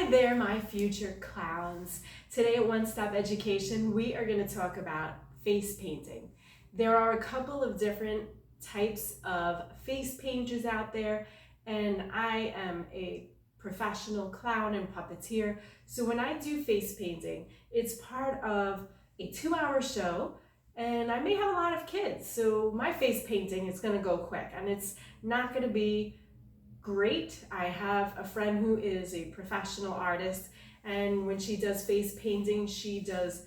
Hi there, my future clowns. Today at One Stop Education, we are going to talk about face painting. There are a couple of different types of face painters out there, and I am a professional clown and puppeteer. So when I do face painting, it's part of a 2-hour show, and I may have a lot of kids. So my face painting is going to go quick, and it's not going to be great. I have a friend who is a professional artist, and when she does face painting, she does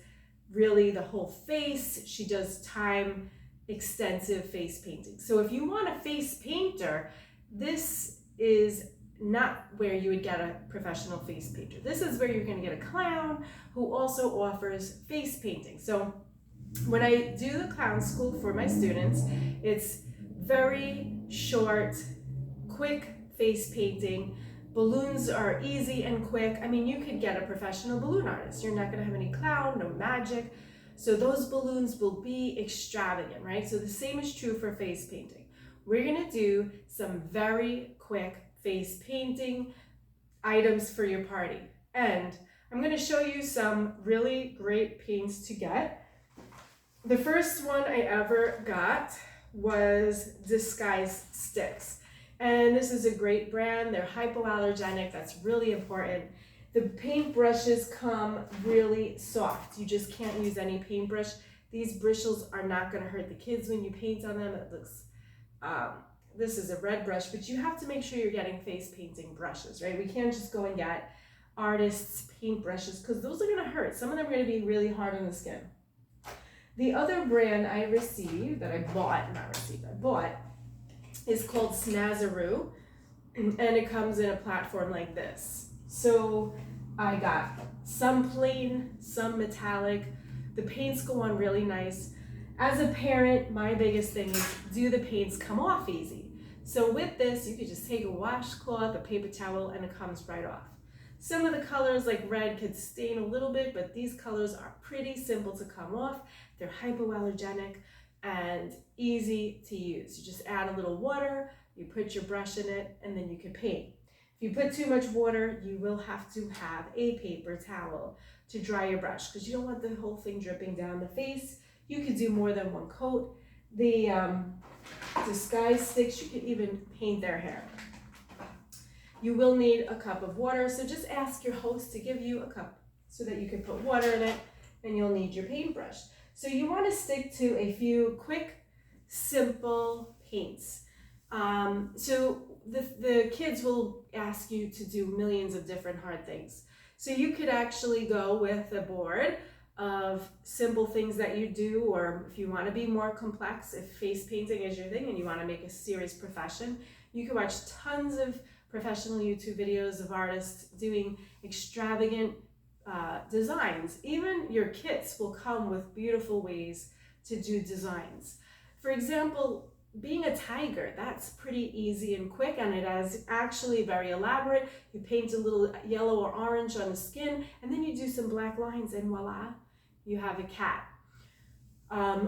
really the whole face. She does time extensive face painting. So if you want a face painter, this is not where you would get a professional face painter. This is where you're going to get a clown who also offers face painting. So when I do the clown school for my students, it's very short, quick face painting. Balloons are easy and quick. I mean, you could get a professional balloon artist. You're not going to have any clown, no magic. So those balloons will be extravagant, right? So the same is true for face painting. We're going to do some very quick face painting items for your party. And I'm going to show you some really great paints to get. The first one I ever got was Disguise Sticks. And this is a great brand. They're hypoallergenic. That's really important. The paint brushes come really soft. You just can't use any paintbrush. These bristles are not going to hurt the kids when you paint on them. It looks, this is a red brush, but you have to make sure you're getting face painting brushes, right? We can't just go and get artists' paint brushes because those are going to hurt. Some of them are going to be really hard on the skin. The other brand I bought, is called Snazzaroo, and it comes in a platform like this. So I got some plain, some metallic. The paints go on really nice. As a parent, my biggest thing is, do the paints come off easy? So with this, you could just take a washcloth, a paper towel, and it comes right off. Some of the colors like red could stain a little bit, but these colors are pretty simple to come off. They're hypoallergenic and easy to use. You just add a little water, you put your brush in it, and then you can paint. If you put too much water, you will have to have a paper towel to dry your brush because you don't want the whole thing dripping down the face. You could do more than one coat. The Disguise Sticks, you could even paint their hair. You will need a cup of water, so just ask your host to give you a cup so that you can put water in it, and you'll need your paintbrush. So you want to stick to a few quick, simple paints. So the kids will ask you to do millions of different hard things. So you could actually go with a board of simple things that you do, or if you want to be more complex, if face painting is your thing and you want to make a serious profession, you can watch tons of professional YouTube videos of artists doing extravagant designs. Even your kits will come with beautiful ways to do designs. For example, being a tiger, that's pretty easy and quick, and it is actually very elaborate. You paint a little yellow or orange on the skin, and then you do some black lines, and voila, you have a cat.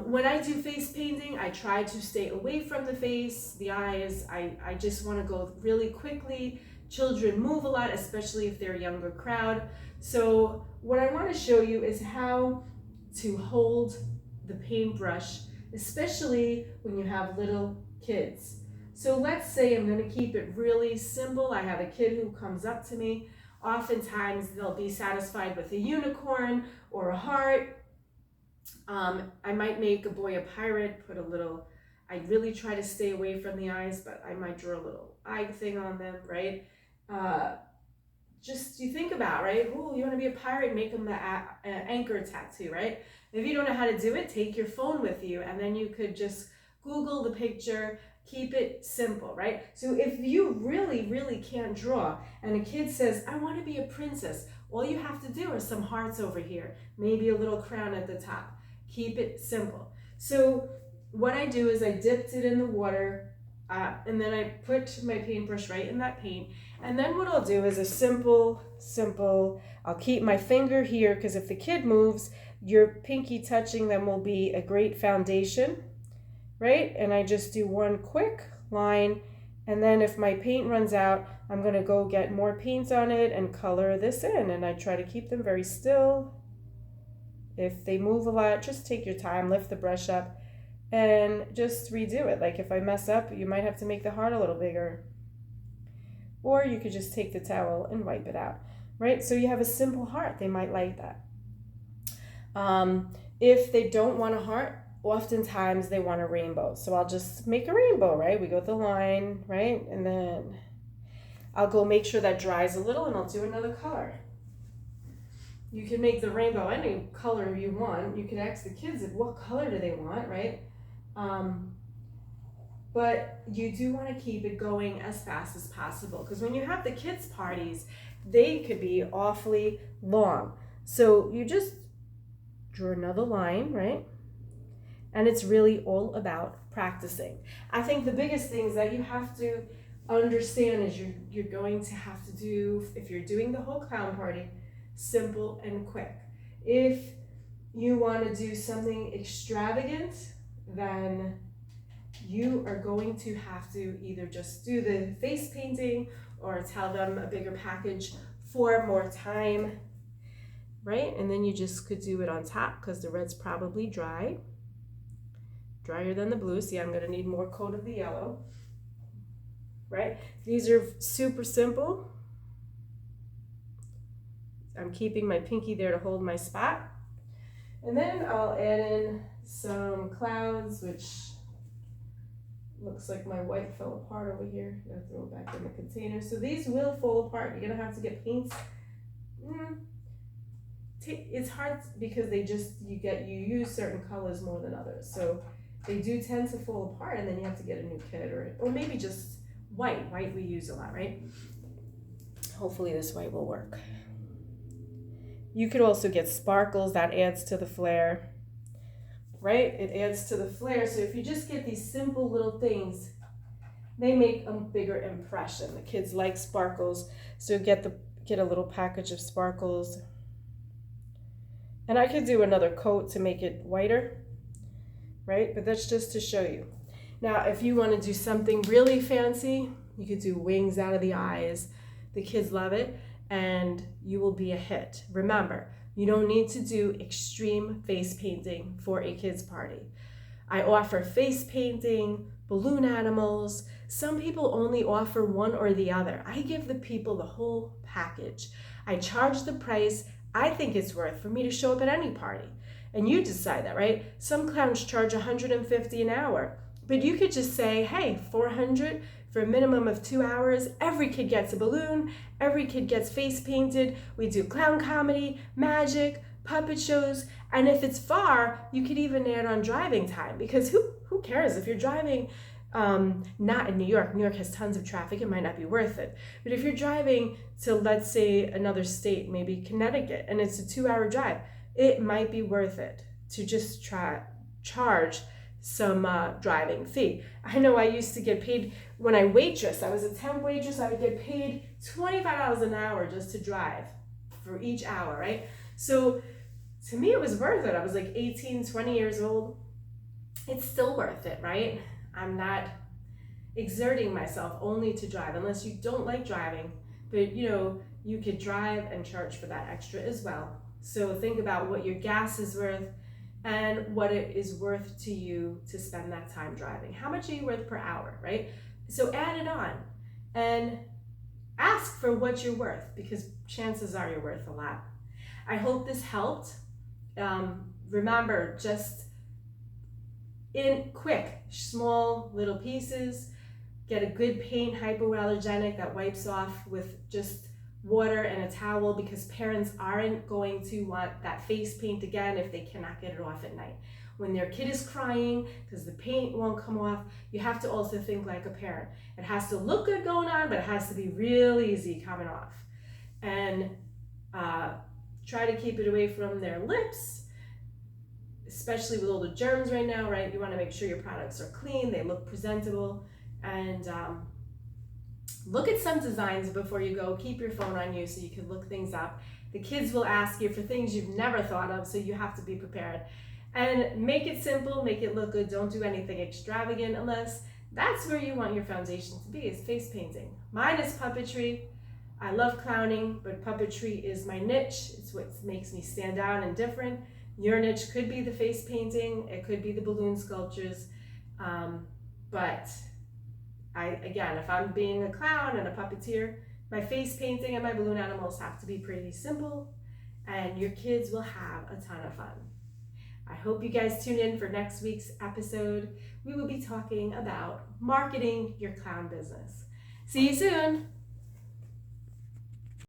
When I do face painting, I try to stay away from the face, the eyes. I just want to go really quickly. Children move a lot, especially if they're a younger crowd. So what I want to show you is how to hold the paintbrush, especially when you have little kids. So let's say I'm going to keep it really simple. I have a kid who comes up to me. Oftentimes they'll be satisfied with a unicorn or a heart. I might make a boy a pirate, I really try to stay away from the eyes, but I might draw a little eye thing on them, right? Just you think about, right? Oh, you want to be a pirate, make them the anchor tattoo, right? If you don't know how to do it, take your phone with you, and then you could just Google the picture, keep it simple, right? So if you really, really can't draw, and a kid says, I want to be a princess, all you have to do are some hearts over here, maybe a little crown at the top. Keep it simple. So what I do is I dipped it in the water, and then I put my paintbrush right in that paint. And then what I'll do is a simple, I'll keep my finger here, because if the kid moves, your pinky touching them will be a great foundation, right? And I just do one quick line, And then if my paint runs out, I'm gonna go get more paint on it and color this in. And I try to keep them very still. If they move a lot, just take your time, lift the brush up, and just redo it. Like if I mess up, you might have to make the heart a little bigger. Or you could just take the towel and wipe it out, right? So you have a simple heart. They might like that. If they don't want a heart, oftentimes they want a rainbow. So I'll just make a rainbow, right? We go with the line, right? And then I'll go make sure that dries a little and I'll do another color. You can make the rainbow any color you want. You can ask the kids what color do they want, right? But you do want to keep it going as fast as possible, because when you have the kids' parties, they could be awfully long. So you just draw another line, right? And it's really all about practicing. I think the biggest things that you have to understand is you're going to have to do, if you're doing the whole clown party, simple and quick. If you want to do something extravagant, then you are going to have to either just do the face painting or tell them a bigger package for more time, right? And then you just could do it on top because the red's probably dry, drier than the blue. See, I'm gonna need more coat of the yellow, right? These are super simple. I'm keeping my pinky there to hold my spot. And then I'll add in some clouds, which looks like my white fell apart over here. I'm gonna throw it back in the container. So these will fall apart. You're gonna have to get paints. It's hard because you use certain colors more than others. So they do tend to fall apart, and then you have to get a new kit, or maybe just white. White we use a lot, right? Hopefully this white will work. You could also get sparkles. That adds to the flair, right? It adds to the flair. So if you just get these simple little things, they make a bigger impression. The kids like sparkles, so get a little package of sparkles. And I could do another coat to make it whiter, right? But that's just to show you. Now, if you want to do something really fancy, you could do wings out of the eyes. The kids love it, and you will be a hit. Remember, you don't need to do extreme face painting for a kids' party. I offer face painting, balloon animals. Some people only offer one or the other. I give the people the whole package. I charge the price I think it's worth for me to show up at any party. And you decide that, right? Some clowns charge $150 an hour, but you could just say, hey, $400 for a minimum of 2 hours. Every kid gets a balloon. Every kid gets face painted. We do clown comedy, magic, puppet shows. And if it's far, you could even add on driving time, because who cares if you're driving not in New York. New York has tons of traffic. It might not be worth it. But if you're driving to, let's say, another state, maybe Connecticut, and it's a 2-hour drive, it might be worth it to just charge some driving fee. I know I used to get paid when I waitress. I was a temp waitress. I would get paid $25 an hour just to drive for each hour, right? So to me, it was worth it. I was like 18, 20 years old. It's still worth it, right? I'm not exerting myself only to drive, unless you don't like driving. But you could drive and charge for that extra as well. So think about what your gas is worth and what it is worth to you to spend that time driving. How much are you worth per hour, right? So add it on and ask for what you're worth, because chances are you're worth a lot. I hope this helped. Remember, just in quick, small little pieces. Get a good paint, hypoallergenic, that wipes off with just water and a towel, because parents aren't going to want that face paint again if they cannot get it off at night. When their kid is crying because the paint won't come off, you have to also think like a parent. It has to look good going on, but it has to be real easy coming off. And try to keep it away from their lips, especially with all the germs right now, right? You want to make sure your products are clean, they look presentable, and look at some designs before you go. Keep your phone on you so you can look things up. The kids will ask you for things you've never thought of, so you have to be prepared. And make it simple, make it look good. Don't do anything extravagant unless That's where you want your foundation to be, is face painting. Mine is puppetry. I love clowning, but puppetry is my niche. It's what makes me stand out and different. Your niche could be the face painting, it could be the balloon sculptures, but again, if I'm being a clown and a puppeteer, my face painting and my balloon animals have to be pretty simple, and your kids will have a ton of fun. I hope you guys tune in for next week's episode. We will be talking about marketing your clown business. See you soon.